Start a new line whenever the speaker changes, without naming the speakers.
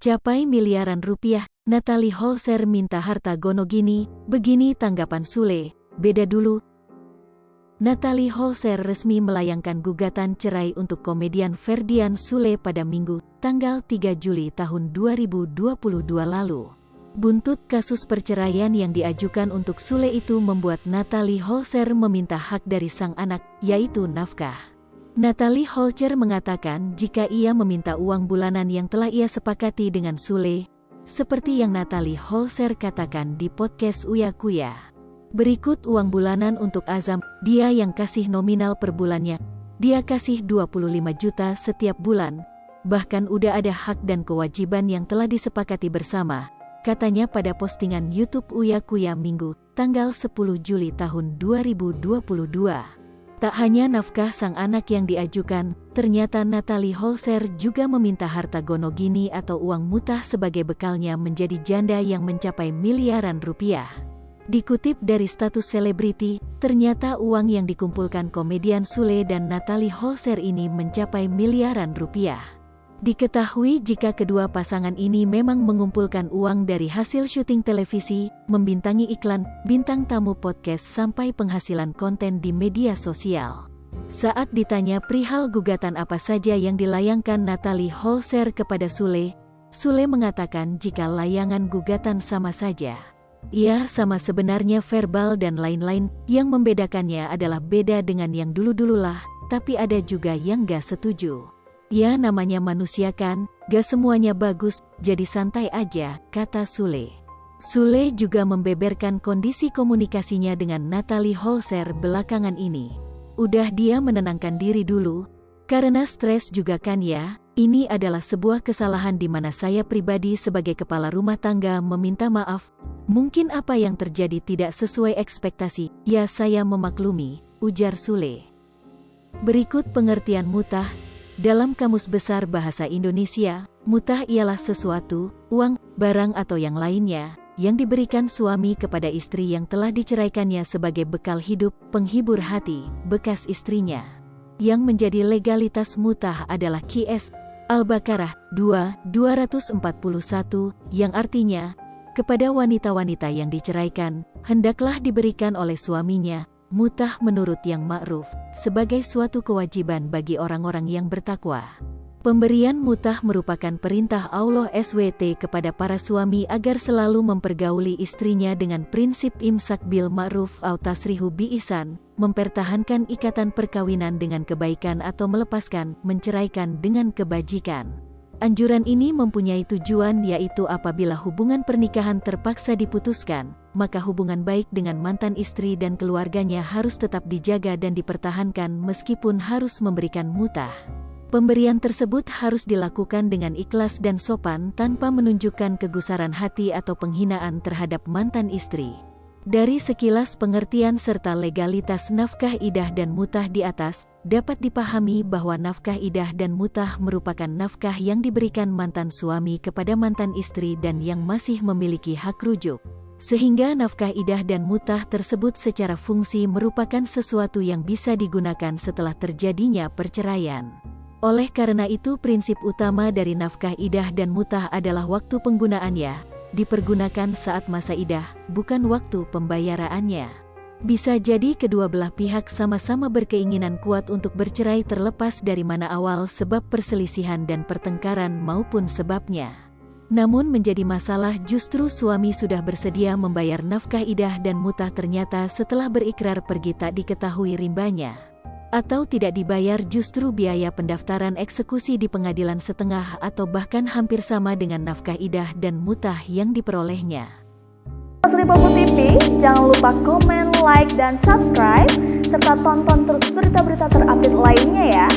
mencapai miliaran rupiah. Natalie Holzer minta harta gono gini, begini tanggapan Sule, beda dulu. Natalie Holzer resmi melayangkan gugatan cerai untuk komedian Ferdian Sule pada Minggu, tanggal 3 Juli tahun 2022 lalu. Buntut kasus perceraian yang diajukan untuk Sule itu membuat Natalie Holzer meminta hak dari sang anak, yaitu nafkah. Natalie Holzer mengatakan jika ia meminta uang bulanan yang telah ia sepakati dengan Sule, seperti yang Natalie Holzer katakan di podcast Uya Kuya. Berikut uang bulanan untuk Azam, dia yang kasih nominal per bulannya, dia kasih 25 juta setiap bulan, bahkan udah ada hak dan kewajiban yang telah disepakati bersama, katanya pada postingan YouTube Uya Kuya Minggu, tanggal 10 Juli tahun 2022. Tak hanya nafkah sang anak yang diajukan, ternyata Natalie Holzer juga meminta harta gono gini atau uang mutah sebagai bekalnya menjadi janda yang mencapai miliaran rupiah. Dikutip dari status selebriti, ternyata uang yang dikumpulkan komedian Sule dan Natalie Holzer ini mencapai miliaran rupiah. Diketahui jika kedua pasangan ini memang mengumpulkan uang dari hasil syuting televisi, membintangi iklan, bintang tamu podcast sampai penghasilan konten di media sosial. Saat ditanya perihal gugatan apa saja yang dilayangkan Natalie Holzer kepada Sule, Sule mengatakan jika layangan gugatan sama saja. Ia sama sebenarnya verbal dan lain-lain, yang membedakannya adalah beda dengan yang dulu-dululah, tapi ada juga yang gak setuju. Ya namanya manusia kan, gak semuanya bagus, jadi santai aja, kata Sule. Sule juga membeberkan kondisi komunikasinya dengan Natalie Holzer belakangan ini. Udah dia menenangkan diri dulu, karena stres juga kan ya, ini adalah sebuah kesalahan di mana saya pribadi sebagai kepala rumah tangga meminta maaf. Mungkin apa yang terjadi tidak sesuai ekspektasi, ya saya memaklumi, ujar Sule. Berikut pengertian mutah. Dalam Kamus Besar Bahasa Indonesia, mutah ialah sesuatu, uang, barang atau yang lainnya, yang diberikan suami kepada istri yang telah diceraikannya sebagai bekal hidup, penghibur hati, bekas istrinya. Yang menjadi legalitas mutah adalah Qs. Al-Baqarah 2:241, yang artinya, kepada wanita-wanita yang diceraikan, hendaklah diberikan oleh suaminya, mutah menurut yang ma'ruf, sebagai suatu kewajiban bagi orang-orang yang bertakwa. Pemberian mutah merupakan perintah Allah SWT kepada para suami agar selalu mempergauli istrinya dengan prinsip imsak bil ma'ruf atau tasrihu bi ihsan, mempertahankan ikatan perkawinan dengan kebaikan atau melepaskan, menceraikan dengan kebajikan. Anjuran ini mempunyai tujuan yaitu apabila hubungan pernikahan terpaksa diputuskan, maka hubungan baik dengan mantan istri dan keluarganya harus tetap dijaga dan dipertahankan meskipun harus memberikan mutah. Pemberian tersebut harus dilakukan dengan ikhlas dan sopan tanpa menunjukkan kegusaran hati atau penghinaan terhadap mantan istri. Dari sekilas pengertian serta legalitas nafkah idah dan mutah di atas, dapat dipahami bahwa nafkah idah dan mutah merupakan nafkah yang diberikan mantan suami kepada mantan istri dan yang masih memiliki hak rujuk. Sehingga nafkah idah dan mutah tersebut secara fungsi merupakan sesuatu yang bisa digunakan setelah terjadinya perceraian. Oleh karena itu prinsip utama dari nafkah idah dan mutah adalah waktu penggunaannya, dipergunakan saat masa idah, bukan waktu pembayarannya. Bisa jadi kedua belah pihak sama-sama berkeinginan kuat untuk bercerai terlepas dari mana awal sebab perselisihan dan pertengkaran maupun sebabnya. Namun menjadi masalah justru suami sudah bersedia membayar nafkah idah dan mutah ternyata setelah berikrar pergi tak diketahui rimbanya. Atau tidak dibayar justru biaya pendaftaran eksekusi di pengadilan setengah atau bahkan hampir sama dengan nafkah idah dan mutah yang diperolehnya.
Lipopo TV, jangan lupa komen, like, dan subscribe, serta tonton terus berita-berita terupdate lainnya ya.